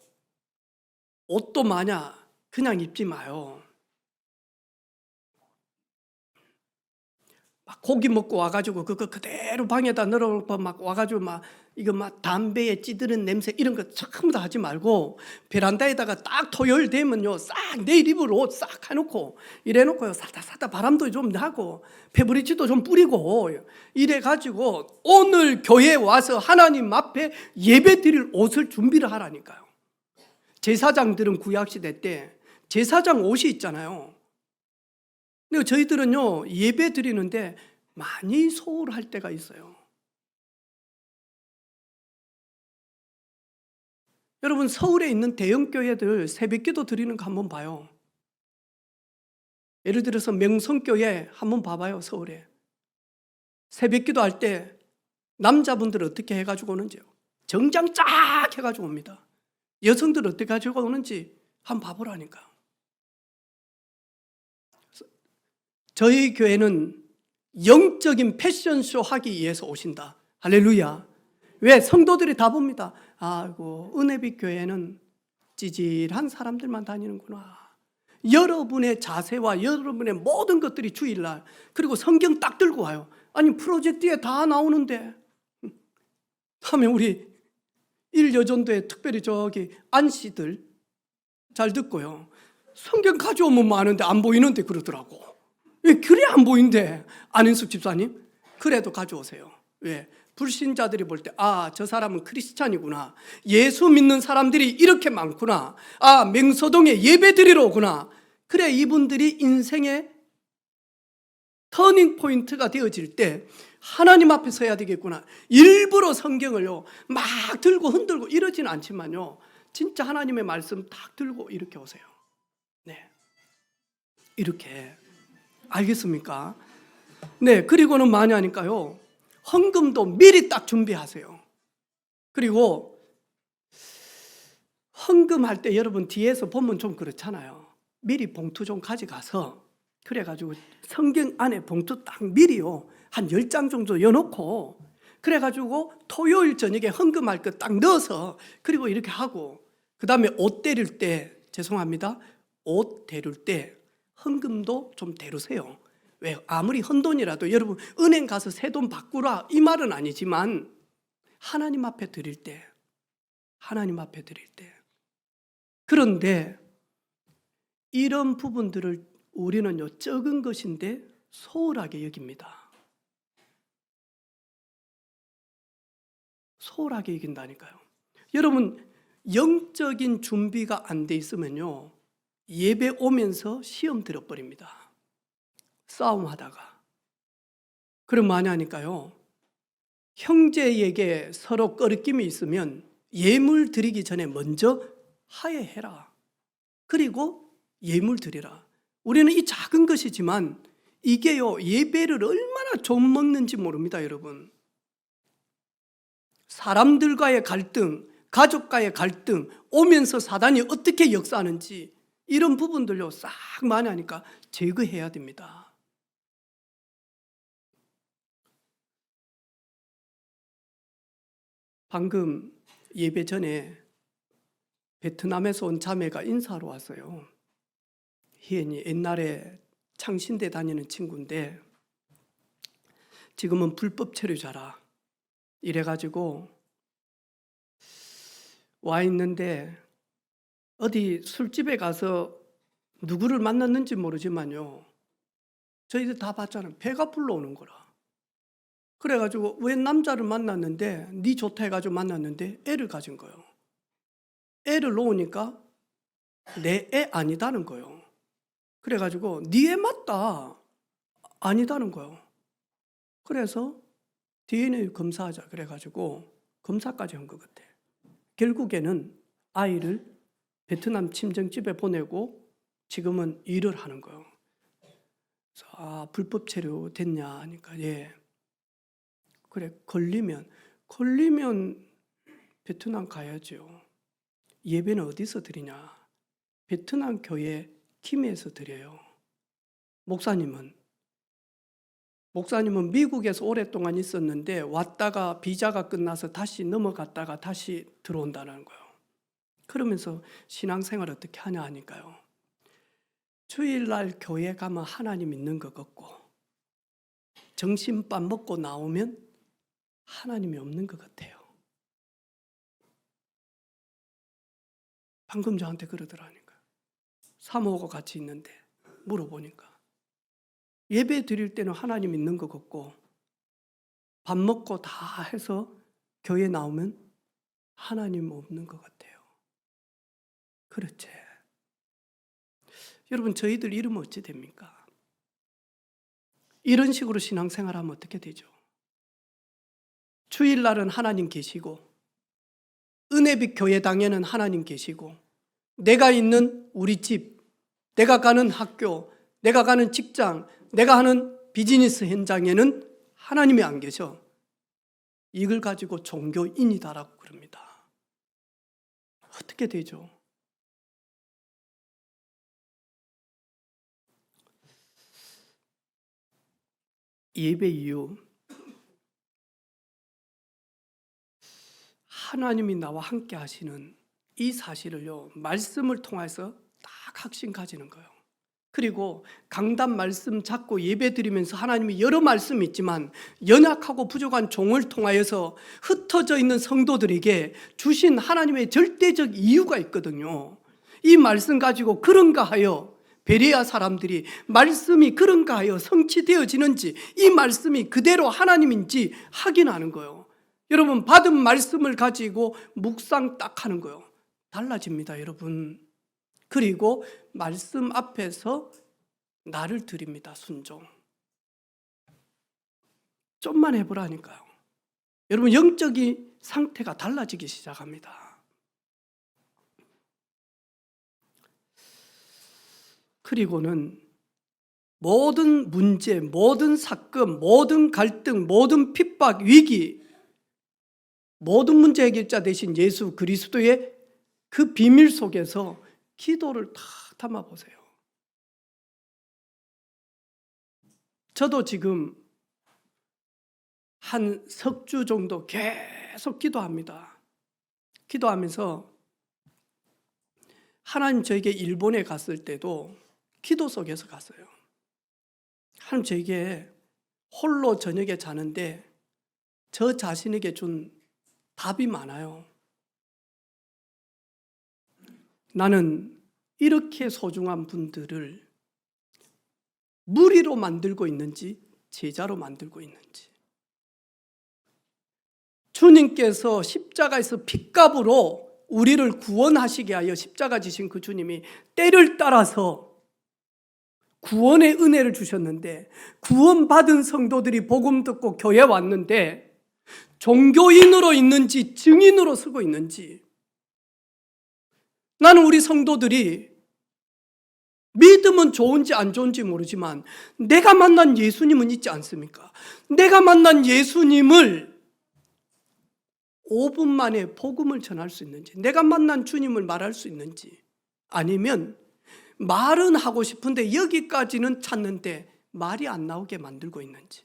옷도 마냐 그냥 입지 마요. 막 고기 먹고 와가지고 그거 그대로 방에다 넣어놓고 막 와가지고 막 이거 막 담배에 찌드는 냄새 이런 거 전부 다 하지 말고 베란다에다가 딱 토요일 되면요 싹 내일 입을 옷 싹 해놓고 이래놓고요 살다 바람도 좀 나고 페브리치도 좀 뿌리고 이래가지고 오늘 교회에 와서 하나님 앞에 예배 드릴 옷을 준비를 하라니까요. 제사장들은 구약시대 때 제사장 옷이 있잖아요. 근데 저희들은요 예배 드리는데 많이 소홀할 때가 있어요. 여러분 서울에 있는 대형 교회들 새벽기도 드리는 거 한번 봐요. 예를 들어서 명성교회 한번 봐봐요. 서울에 새벽기도 할 때 남자분들 어떻게 해가지고 오는지요. 정장 쫙 해가지고 옵니다. 여성들 어떻게 가지고 오는지 한번 봐보라니까요. 저희 교회는 영적인 패션쇼 하기 위해서 오신다. 할렐루야. 왜? 성도들이 다 봅니다. 아이고 은혜빛 교회는 찌질한 사람들만 다니는구나. 여러분의 자세와 여러분의 모든 것들이 주일날 그리고 성경 딱 들고 와요. 아니 프로젝트에 다 나오는데 하면 우리 일여전도에 특별히 저기 안씨들 잘 듣고요. 성경 가져오면 많은데 안 보이는데 그러더라고. 왜 그래 안 보인대? 안인숙 집사님 그래도 가져오세요. 왜? 불신자들이 볼 때 아, 저 사람은 크리스찬이구나. 예수 믿는 사람들이 이렇게 많구나. 아, 맹서동에 예배 드리러 오구나. 그래 이분들이 인생의 터닝 포인트가 되어질 때 하나님 앞에 서야 되겠구나. 일부러 성경을요 막 들고 흔들고 이러지는 않지만요 진짜 하나님의 말씀 딱 들고 이렇게 오세요. 네, 이렇게. 알겠습니까? 네, 그리고는 많이 하니까요 헌금도 미리 딱 준비하세요. 그리고 헌금할 때 여러분 뒤에서 보면 좀 그렇잖아요. 미리 봉투 좀 가져가서 그래가지고 성경 안에 봉투 딱 미리요 한 10장 정도 여놓고 그래가지고 토요일 저녁에 헌금할 거 딱 넣어서 그리고 이렇게 하고 그 다음에 옷 데릴 때 죄송합니다. 옷 데릴 때 헌금도 좀 데루세요. 왜? 아무리 헌돈이라도 여러분 은행 가서 새 돈 바꾸라 이 말은 아니지만 하나님 앞에 드릴 때 그런데 이런 부분들을 우리는요 적은 것인데 소홀하게 여깁니다. 소홀하게 여긴다니까요. 여러분 영적인 준비가 안 돼 있으면요 예배 오면서 시험 들어버립니다. 싸움하다가. 그럼 많이 하니까요 형제에게 서로 꺼리낌이 있으면 예물 드리기 전에 먼저 화해해라. 그리고 예물 드리라. 우리는 이 작은 것이지만 이게요 예배를 얼마나 좀 먹는지 모릅니다. 여러분 사람들과의 갈등, 가족과의 갈등 오면서 사단이 어떻게 역사하는지 이런 부분들요 싹 많이 하니까 제거해야 됩니다. 방금 예배 전에 베트남에서 온 자매가 인사하러 왔어요. 희연이 옛날에 창신대 다니는 친구인데 지금은 불법 체류자라. 이래가지고 와 있는데 어디 술집에 가서 누구를 만났는지 모르지만요, 저희들 다 봤잖아요. 배가 불러오는 거라. 그래가지고 왜 남자를 만났는데, 네 좋다 해가지고 만났는데 애를 가진 거예요. 애를 놓으니까 내 애 아니다는 거예요. 그래가지고 네 애 맞다 아니다는 거예요. 그래서 DNA 검사하자 그래가지고 검사까지 한 것 같아. 결국에는 아이를 베트남 친정집에 보내고 지금은 일을 하는 거예요. 그래서 불법 체류 됐냐 하니까 예. 그래, 걸리면 베트남 가야죠. 예배는 어디서 드리냐? 베트남 교회 김해에서 드려요. 목사님은 미국에서 오랫동안 있었는데 왔다가 비자가 끝나서 다시 넘어갔다가 다시 들어온다는 거예요. 그러면서 신앙생활 어떻게 하냐 하니까요, 주일날 교회 가면 하나님 있는 것 같고 점심밥 먹고 나오면 하나님이 없는 것 같아요. 방금 저한테 그러더라니까. 사모하고 같이 있는데 물어보니까 예배 드릴 때는 하나님 있는 것 같고 밥 먹고 다 해서 교회 나오면 하나님 없는 것 같아요. 그렇지. 여러분, 저희들 이러면 어찌 됩니까? 이런 식으로 신앙생활하면 어떻게 되죠? 주일날은 하나님 계시고 은혜빛 교회당에는 하나님 계시고 내가 있는 우리 집, 내가 가는 학교, 내가 가는 직장, 내가 하는 비즈니스 현장에는 하나님이 안 계셔. 이걸 가지고 종교인이다라고 그럽니다. 어떻게 되죠? 예배 이후 하나님이 나와 함께 하시는 이 사실을요, 말씀을 통해서 딱 확신 가지는 거예요. 그리고 강단 말씀 잡고 예배 드리면서 하나님이 여러 말씀이 있지만 연약하고 부족한 종을 통하여서 흩어져 있는 성도들에게 주신 하나님의 절대적 이유가 있거든요. 이 말씀 가지고 그런가 하여 베레아 사람들이 말씀이 그런가 하여 성취되어지는지, 이 말씀이 그대로 하나님인지 확인하는 거예요. 여러분, 받은 말씀을 가지고 묵상 딱 하는 거예요. 달라집니다, 여러분. 그리고 말씀 앞에서 나를 드립니다, 순종. 좀만 해보라니까요. 여러분, 영적인 상태가 달라지기 시작합니다. 그리고는 모든 문제, 모든 사건, 모든 갈등, 모든 핍박, 위기, 모든 문제 해결자 되신 예수 그리스도의 그 비밀 속에서 기도를 다 담아보세요. 저도 지금 한 석 주 정도 계속 기도합니다. 기도하면서 하나님 저에게 일본에 갔을 때도 기도 속에서 갔어요. 하나님 저에게 홀로 저녁에 자는데 저 자신에게 준 답이 많아요. 나는 이렇게 소중한 분들을 무리로 만들고 있는지 제자로 만들고 있는지, 주님께서 십자가에서 핏값으로 우리를 구원하시게 하여 십자가 지신 그 주님이 때를 따라서 구원의 은혜를 주셨는데, 구원받은 성도들이 복음 듣고 교회 왔는데 종교인으로 있는지 증인으로 서고 있는지, 나는 우리 성도들이 믿음은 좋은지 안 좋은지 모르지만 내가 만난 예수님은 있지 않습니까? 내가 만난 예수님을 5분 만에 복음을 전할 수 있는지, 내가 만난 주님을 말할 수 있는지, 아니면 말은 하고 싶은데 여기까지는 찾는데 말이 안 나오게 만들고 있는지.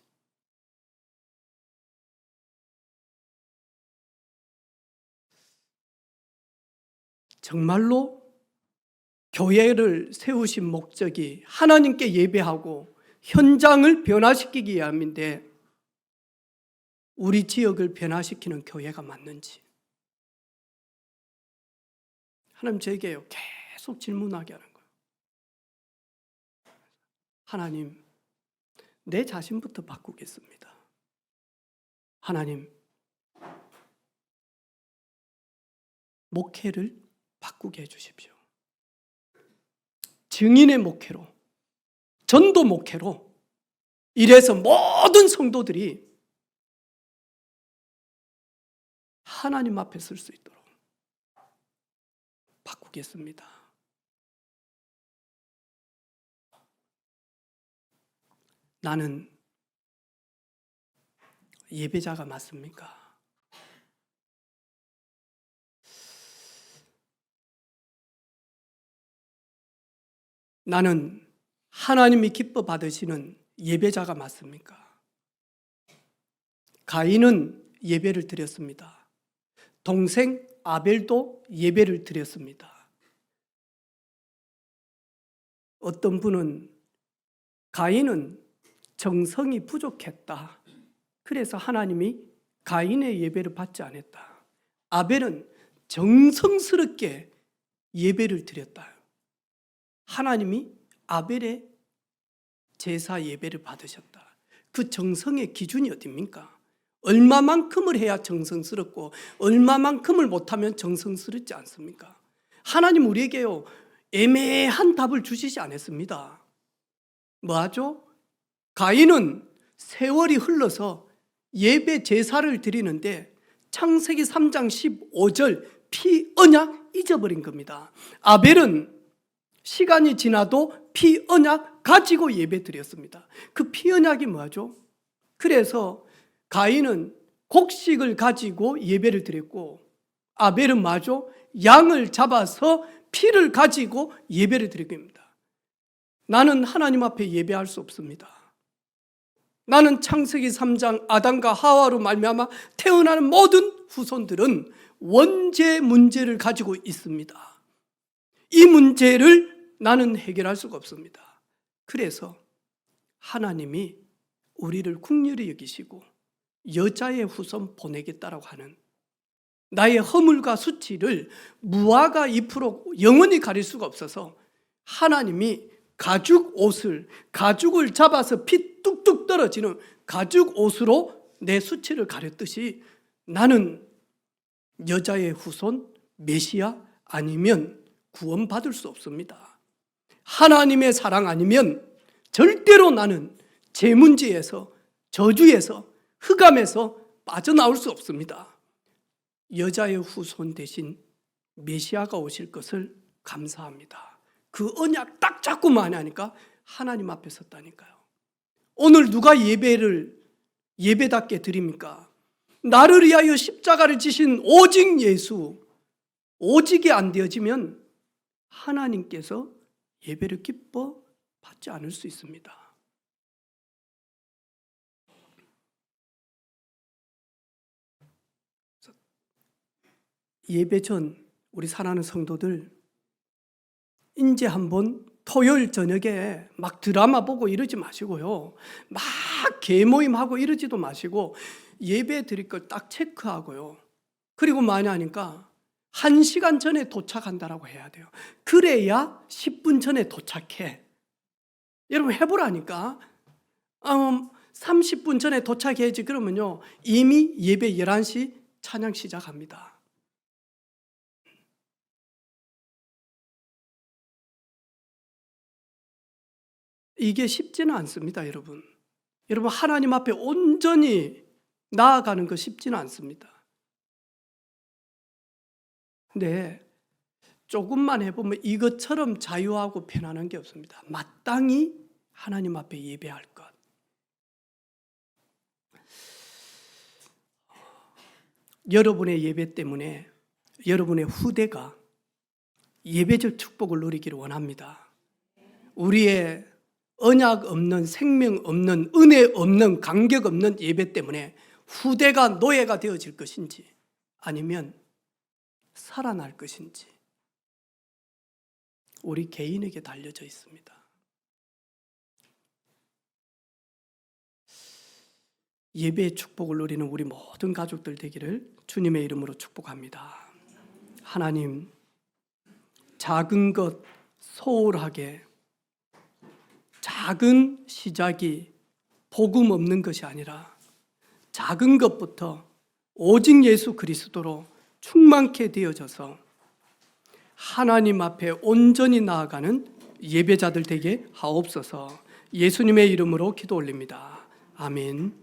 정말로 교회를 세우신 목적이 하나님께 예배하고 현장을 변화시키기 위함인데 우리 지역을 변화시키는 교회가 맞는지 하나님 저에게 계속 질문하게 하는 거예요. 하나님, 내 자신부터 바꾸겠습니다. 하나님, 목회를 바꾸게 해주십시오. 증인의 목회로, 전도 목회로, 이래서 모든 성도들이 하나님 앞에 설 수 있도록 바꾸겠습니다. 나는 예배자가 맞습니까? 나는 하나님이 기뻐 받으시는 예배자가 맞습니까? 가인은 예배를 드렸습니다. 동생 아벨도 예배를 드렸습니다. 어떤 분은 가인은 정성이 부족했다. 그래서 하나님이 가인의 예배를 받지 않았다. 아벨은 정성스럽게 예배를 드렸다. 하나님이 아벨의 제사 예배를 받으셨다. 그 정성의 기준이 어디입니까? 얼마만큼을 해야 정성스럽고 얼마만큼을 못하면 정성스럽지 않습니까? 하나님 우리에게요 애매한 답을 주시지 않았습니다. 뭐하죠? 가인은 세월이 흘러서 예배 제사를 드리는데 창세기 3장 15절 피 언약 잊어버린 겁니다. 아벨은 시간이 지나도 피 언약 가지고 예배 드렸습니다. 그 피 언약이 뭐죠? 그래서 가인은 곡식을 가지고 예배를 드렸고 아벨은 뭐죠? 양을 잡아서 피를 가지고 예배를 드립니다. 나는 하나님 앞에 예배할 수 없습니다. 나는 창세기 3장 아담과 하와로 말미암아 태어나는 모든 후손들은 원죄 문제를 가지고 있습니다. 이 문제를 나는 해결할 수가 없습니다. 그래서 하나님이 우리를 긍휼히 여기시고 여자의 후손 보내겠다라고 하는 나의 허물과 수치를 무화과 잎으로 영원히 가릴 수가 없어서 하나님이 가죽을 잡아서 피 뚝뚝 떨어지는 가죽 옷으로 내 수치를 가렸듯이 나는 여자의 후손 메시아 아니면 구원받을 수 없습니다. 하나님의 사랑 아니면 절대로 나는 제 문제에서 저주에서 흑암에서 빠져나올 수 없습니다. 여자의 후손 대신 메시아가 오실 것을 감사합니다. 그 언약 딱 잡고만 하니까 하나님 앞에 섰다니까요. 오늘 누가 예배답게 드립니까? 나를 위하여 십자가를 지신 오직 예수, 오직이 안 되어지면 하나님께서 예배를 기뻐 받지 않을 수 있습니다. 예배 전 우리 사랑하는 성도들 이제 한번 토요일 저녁에 막 드라마 보고 이러지 마시고요. 막 개모임하고 이러지도 마시고 예배 드릴 걸 딱 체크하고요. 그리고 많이 하니까 1시간 전에 도착한다라고 해야 돼요. 그래야 10분 전에 도착해. 여러분 해보라니까. 30분 전에 도착해야지. 그러면요 이미 예배 11시 찬양 시작합니다. 이게 쉽지는 않습니다, 여러분. 여러분 하나님 앞에 온전히 나아가는 거 쉽지는 않습니다. 근데 조금만 해보면 이것처럼 자유하고 편안한 게 없습니다. 마땅히 하나님 앞에 예배할 것. 여러분의 예배 때문에 여러분의 후대가 예배적 축복을 누리기를 원합니다. 우리의 언약 없는, 생명 없는, 은혜 없는, 간격 없는 예배 때문에 후대가 노예가 되어질 것인지 아니면 살아날 것인지 우리 개인에게 달려져 있습니다. 예배의 축복을 누리는 우리 모든 가족들 되기를 주님의 이름으로 축복합니다. 하나님, 작은 것 소홀하게, 작은 시작이 복음 없는 것이 아니라 작은 것부터 오직 예수 그리스도로 충만케 되어져서 하나님 앞에 온전히 나아가는 예배자들 되게 하옵소서. 예수님의 이름으로 기도 올립니다. 아멘.